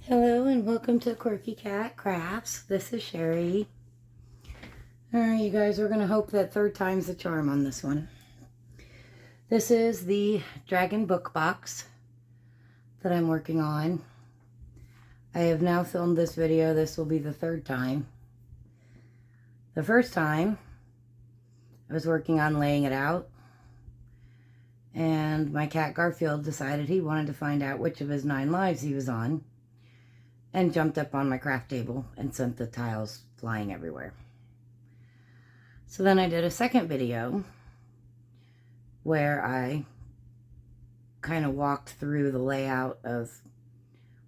Hello and welcome to Quirky Cat Crafts. This is Sherry. Alright, you guys, we're going to hope that third time's the charm on this one. This is the Dragon Book Box that I'm working on. I have now filmed this video. This will be the third time. The first time, I was working on laying it out. And my cat Garfield decided he wanted to find out which of his 9 lives he was on. And jumped up on my craft table and sent the tiles flying everywhere. So then I did a second video where I kind of walked through the layout of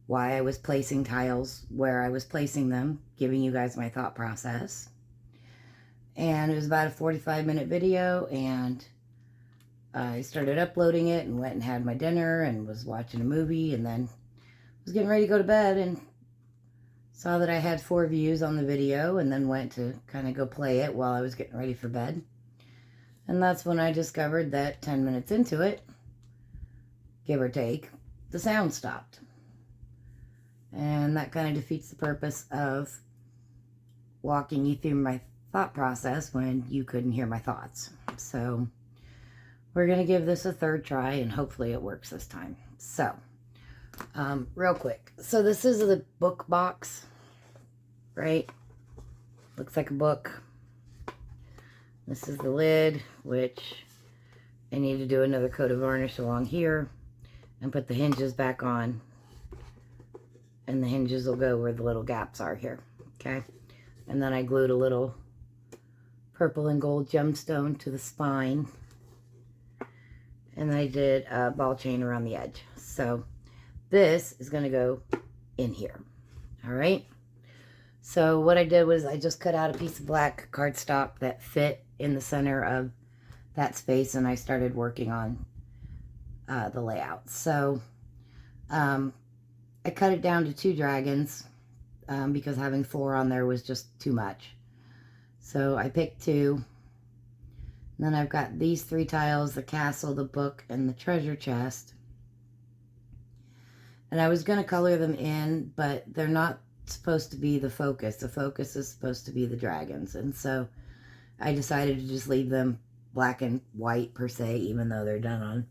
why I was placing tiles, where I was placing them, giving you guys my thought process. And it was about a 45-minute video, and I started uploading it and went and had my dinner and was watching a movie, and then was getting ready to go to bed and saw that I had 4 views on the video, and then went to kind of go play it while I was getting ready for bed. And that's when I discovered that 10 minutes into it, give or take, the sound stopped. And that kind of defeats the purpose of walking you through my thought process when you couldn't hear my thoughts. So we're going to give this a third try, and hopefully it works this time. So real quick, so this is the book box, right? Looks like a book. This is the lid, which I need to do another coat of varnish along here and put the hinges back on, and the hinges will go where the little gaps are here, okay? And then I glued a little purple and gold gemstone to the spine, and I did a ball chain around the edge. So this is going to go in here. All right. So what I did was I just cut out a piece of black cardstock that fit in the center of that space, and I started working on the layout. So I cut it down to 2 dragons because having 4 on there was just too much. So I picked 2. And then I've got these 3 tiles, the castle, the book, and the treasure chest. And I was going to color them in, but they're not supposed to be the focus. The focus is supposed to be the dragons. And so I decided to just leave them black and white per se, even though they're done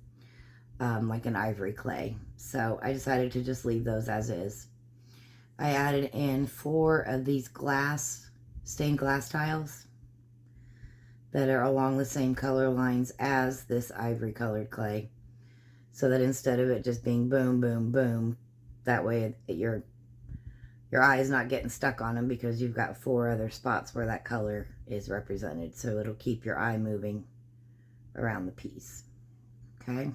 on like an ivory clay. So I decided to just leave those as is. I added in 4 of these stained glass tiles that are along the same color lines as this ivory colored clay. So that instead of it just being boom, boom, boom, that way your eye is not getting stuck on them, because you've got 4 other spots where that color is represented. So it'll keep your eye moving around the piece. Okay.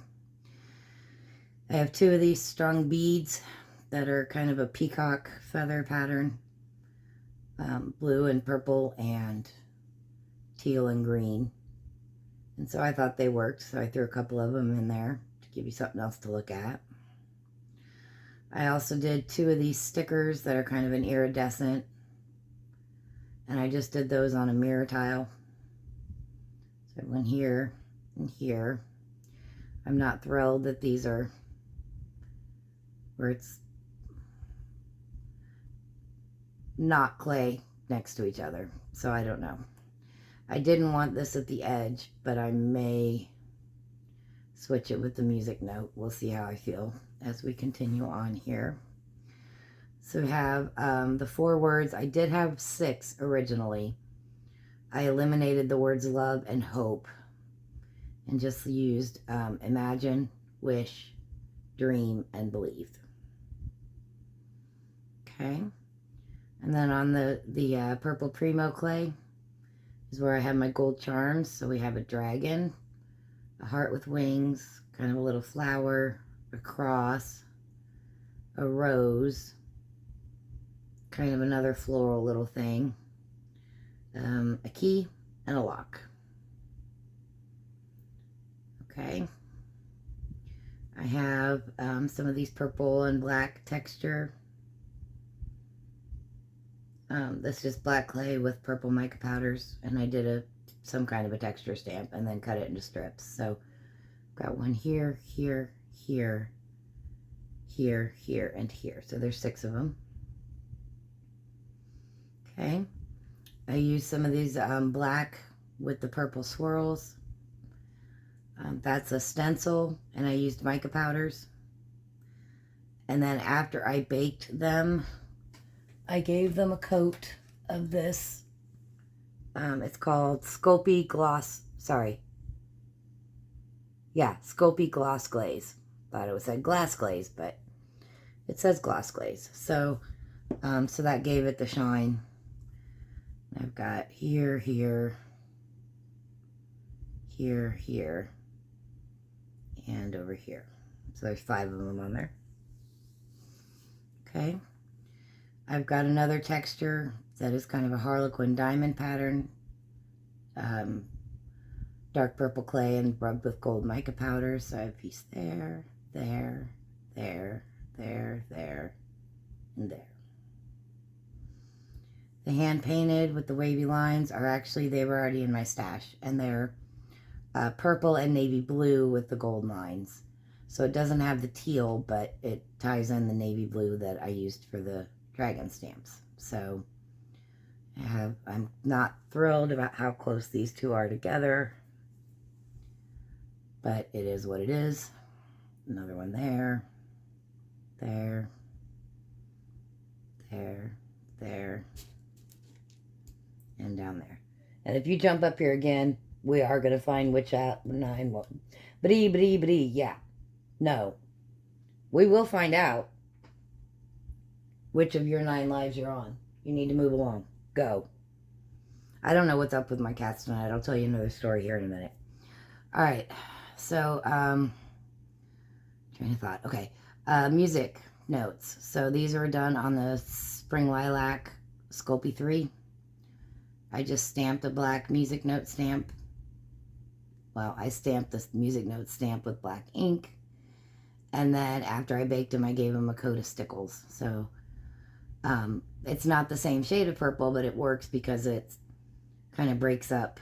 I have 2 of these strung beads that are kind of a peacock feather pattern. Blue and purple and teal and green. And so I thought they worked, so I threw a couple of them in there to give you something else to look at. I also did 2 of these stickers that are kind of an iridescent, and I just did those on a mirror tile. So one here and here. I'm not thrilled that these are where it's not clay next to each other, so I don't know. I didn't want this at the edge, but I may switch it with the music note. We'll see how I feel as we continue on here. So we have the 4 words. I did have 6 originally. I eliminated the words love and hope and just used imagine, wish, dream, and believe. Okay. And then on the purple Primo clay is where I have my gold charms. So we have a dragon, a heart with wings, kind of a little flower, a cross, a rose, kind of another floral little thing, a key, and a lock. Okay. I have some of these purple and black texture. This is just black clay with purple mica powders, and I did some kind of a texture stamp and then cut it into strips. So got one here, here, here, here, here, and here. So there's 6 of them. Okay. I used some of these black with the purple swirls. That's a stencil, and I used mica powders. And then after I baked them, I gave them a coat of this. It's called Sculpey Gloss, Sculpey Gloss Glaze. Thought it said glass glaze, but it says gloss glaze. So, so that gave it the shine. I've got here, here, here, here, and over here. So there's 5 of them on there. Okay. I've got another texture that is kind of a harlequin diamond pattern. Dark purple clay and rubbed with gold mica powder. So I have a piece there, there, there, there, there, and there. The hand painted with the wavy lines are actually, they were already in my stash, and they're purple and navy blue with the gold lines. So it doesn't have the teal, but it ties in the navy blue that I used for the dragon stamps. So I'm not thrilled about how close these two are together, but it is what it is. Another one there, there, there, there, and down there. And if you jump up here again, we are going to find which 9, yeah. No. We will find out which of your 9 lives you're on. You need to move along. Go. I don't know what's up with my cats tonight. I'll tell you another story here in a minute. Alright. So, train of thought. Okay. Music notes. So these are done on the Spring Lilac Sculpey 3. I just stamped a black music note stamp. Well, I stamped this music note stamp with black ink. And then after I baked them, I gave them a coat of stickles. So it's not the same shade of purple, but it works because it kind of breaks up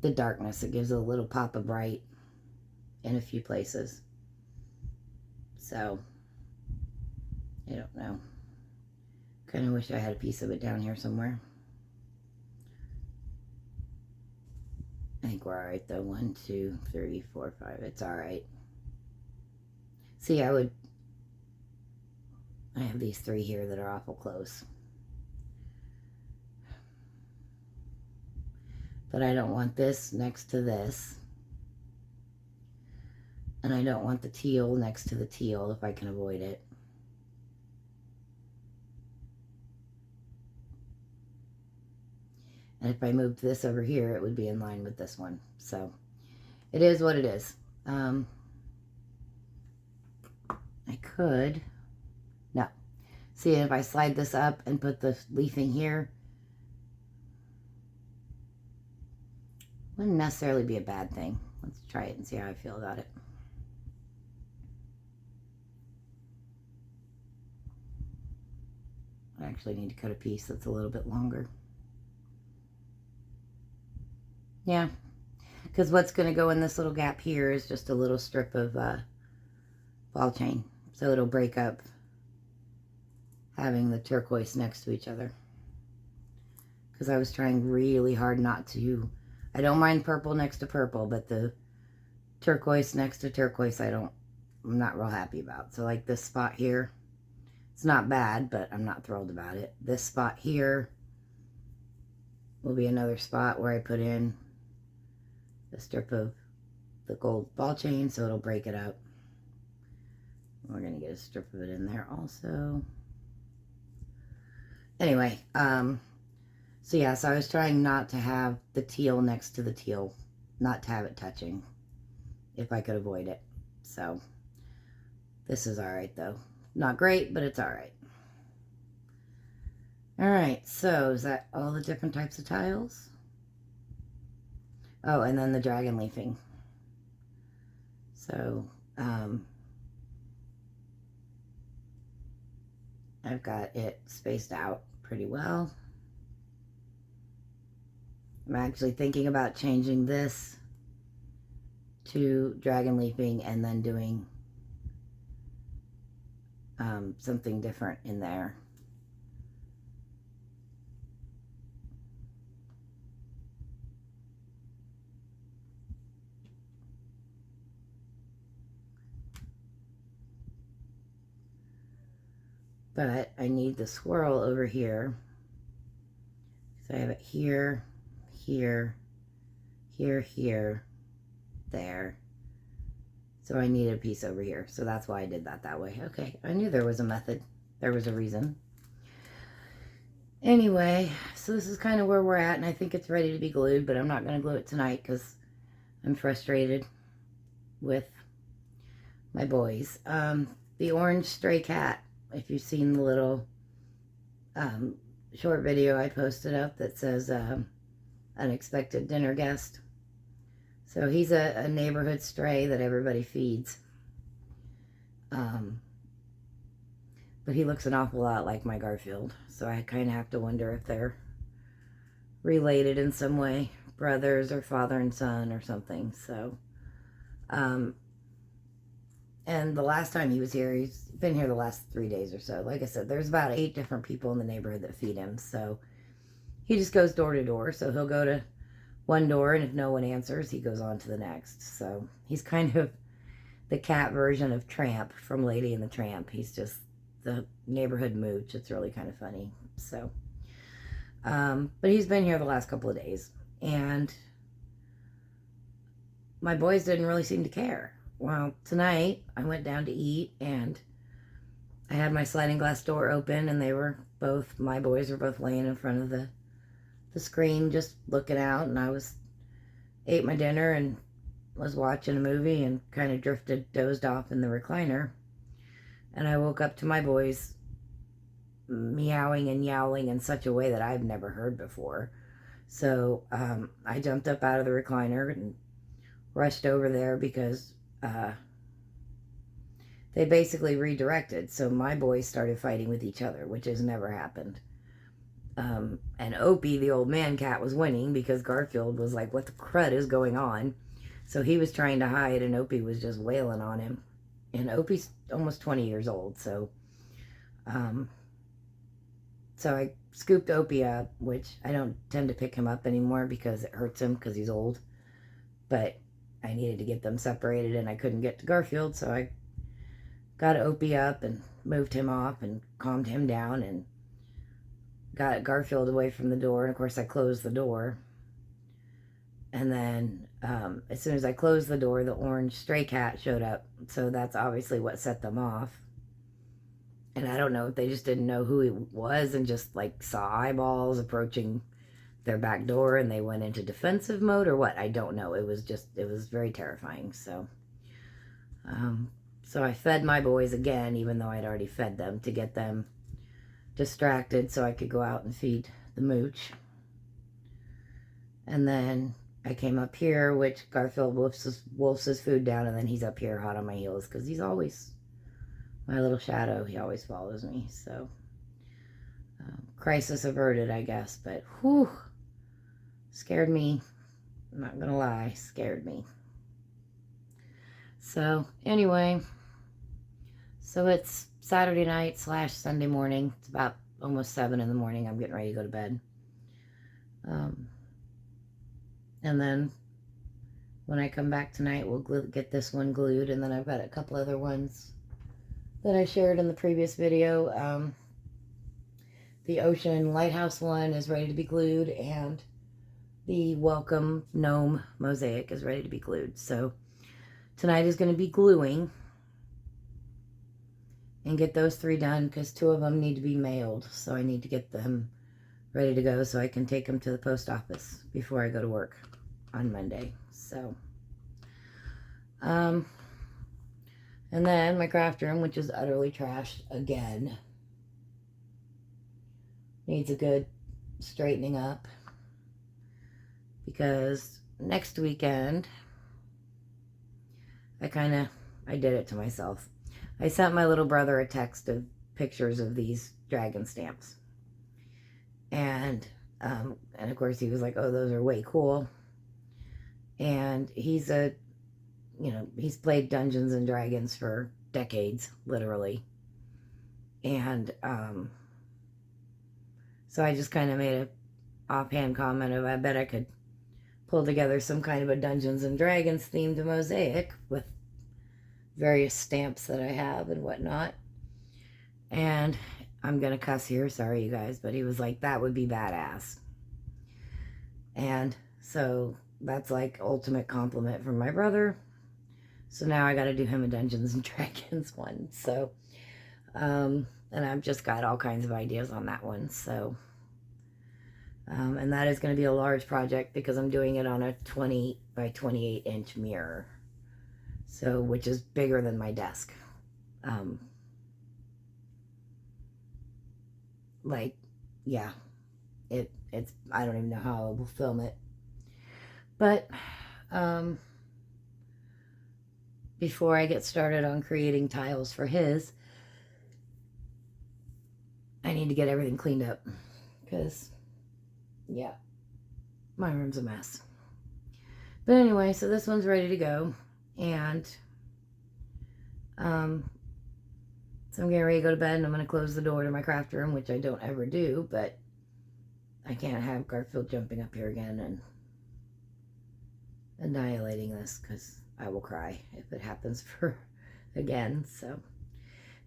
the darkness. It gives a little pop of bright in a few places. So, I don't know. Kind of wish I had a piece of it down here somewhere. I think we're alright though. 1, 2, 3, 4, 5. It's alright. See, I have these 3 here that are awful close. But I don't want this next to this. And I don't want the teal next to the teal if I can avoid it. And if I moved this over here, it would be in line with this one. So, it is what it is. I could... No. See, if I slide this up and put the leafing here, wouldn't necessarily be a bad thing. Let's try it and see how I feel about it. I actually need to cut a piece that's a little bit longer. Yeah, because what's going to go in this little gap here is just a little strip of ball chain. So it'll break up having the turquoise next to each other. Because I was trying really hard not to. I don't mind purple next to purple, but the turquoise next to turquoise I'm not real happy about. So like this spot here, it's not bad, but I'm not thrilled about it. This spot here will be another spot where I put in the strip of the gold ball chain, so it'll break it up. We're going to get a strip of it in there also. Anyway, so yeah, so I was trying not to have the teal next to the teal, not to have it touching, if I could avoid it. So, this is alright though. Not great, but it's alright. Alright, so is that all the different types of tiles? Oh, and then the dragon leafing. So, I've got it spaced out pretty well. I'm actually thinking about changing this to dragon leafing and then doing something different in there. But I need the swirl over here. So I have it here, here, here, here, there. So I need a piece over here. So that's why I did that way. Okay, I knew there was a method. There was a reason. Anyway, so this is kind of where we're at, and I think it's ready to be glued, but I'm not going to glue it tonight because I'm frustrated with my boys. The orange stray cat, if you've seen the little short video I posted up that says unexpected dinner guest. So he's a neighborhood stray that everybody feeds. But he looks an awful lot like my Garfield. So I kind of have to wonder if they're related in some way. Brothers or father and son or something. So, and the last time he was here, he's been here the last 3 days or so. Like I said, there's about 8 different people in the neighborhood that feed him. So he just goes door to door. So he'll go to one door, and if no one answers, he goes on to the next. So he's kind of the cat version of Tramp from Lady and the Tramp. He's just the neighborhood mooch. It's really kind of funny. So, but he's been here the last couple of days, and my boys didn't really seem to care. Well, tonight I went down to eat, and I had my sliding glass door open, and my boys were both laying in front of the screen just looking out, and I ate my dinner and was watching a movie and kind of dozed off in the recliner. And I woke up to my boys meowing and yowling in such a way that I've never heard before. So I jumped up out of the recliner and rushed over there because they basically redirected. So my boys started fighting with each other, which has never happened. And Opie, the old man cat, was winning because Garfield was like, what the crud is going on? So he was trying to hide, and Opie was just wailing on him. And Opie's almost 20 years old, so I scooped Opie up, which I don't tend to pick him up anymore because it hurts him because he's old. But I needed to get them separated, and I couldn't get to Garfield, so I got Opie up and moved him off and calmed him down and got Garfield away from the door. And of course I closed the door, and then as soon as I closed the door, the orange stray cat showed up. So that's obviously what set them off. And I don't know if they just didn't know who he was and just like saw eyeballs approaching their back door and they went into defensive mode or what. I don't know. It was very terrifying. So so I fed my boys again, even though I'd already fed them, to get them distracted so I could go out and feed the mooch. And then I came up here, which Garfield wolfs his food down, and then he's up here hot on my heels because he's always my little shadow. He always follows me. So crisis averted, I guess. But whew, scared me. I'm not gonna lie, scared me. So anyway, so it's Saturday night / Sunday morning. It's about almost 7 in the morning. I'm getting ready to go to bed. And then when I come back tonight, we'll get this one glued. And then I've got a couple other ones that I shared in the previous video. The Ocean Lighthouse one is ready to be glued, and the Welcome Gnome Mosaic is ready to be glued. So tonight is going to be gluing and get those 3 done because 2 of them need to be mailed. So I need to get them ready to go so I can take them to the post office before I go to work on Monday. So, and then my craft room, which is utterly trashed again, needs a good straightening up because next weekend I did it to myself. I sent my little brother a text of pictures of these dragon stamps. And of course he was like, oh, those are way cool. And he's he's played Dungeons and Dragons for decades, literally. And so I just kind of made a offhand comment of, I bet I could pull together some kind of a Dungeons and Dragons themed mosaic with various stamps that I have and whatnot. And I'm gonna cuss here, sorry you guys, but he was like, that would be badass. And so that's like ultimate compliment from my brother. So now I got to do him a Dungeons and Dragons one. So, and I've just got all kinds of ideas on that one. So, and that is going to be a large project because I'm doing it on a 20 by 28 inch mirror. So, which is bigger than my desk. Like, yeah, it's, I don't even know how I will film it. But, before I get started on creating tiles for his, I need to get everything cleaned up because, yeah, my room's a mess. But anyway, so this one's ready to go, and so I'm getting ready to go to bed, and I'm going to close the door to my craft room, which I don't ever do, but I can't have Garfield jumping up here again and annihilating this because I will cry if it happens for again. So,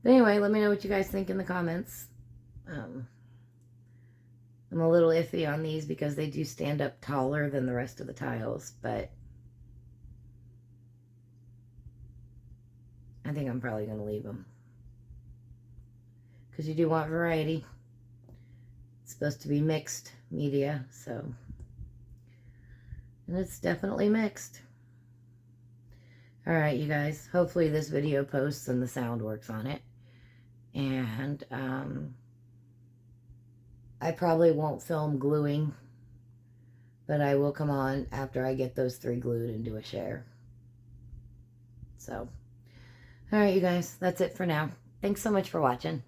but anyway, let me know what you guys think in the comments. I'm a little iffy on these because they do stand up taller than the rest of the tiles, but I think I'm probably going to leave them because you do want variety. It's supposed to be mixed media, so, and it's definitely mixed. All right, you guys, hopefully this video posts and the sound works on it. And I probably won't film gluing, but I will come on after I get those 3 glued and do a share. So, all right, you guys, that's it for now. Thanks so much for watching.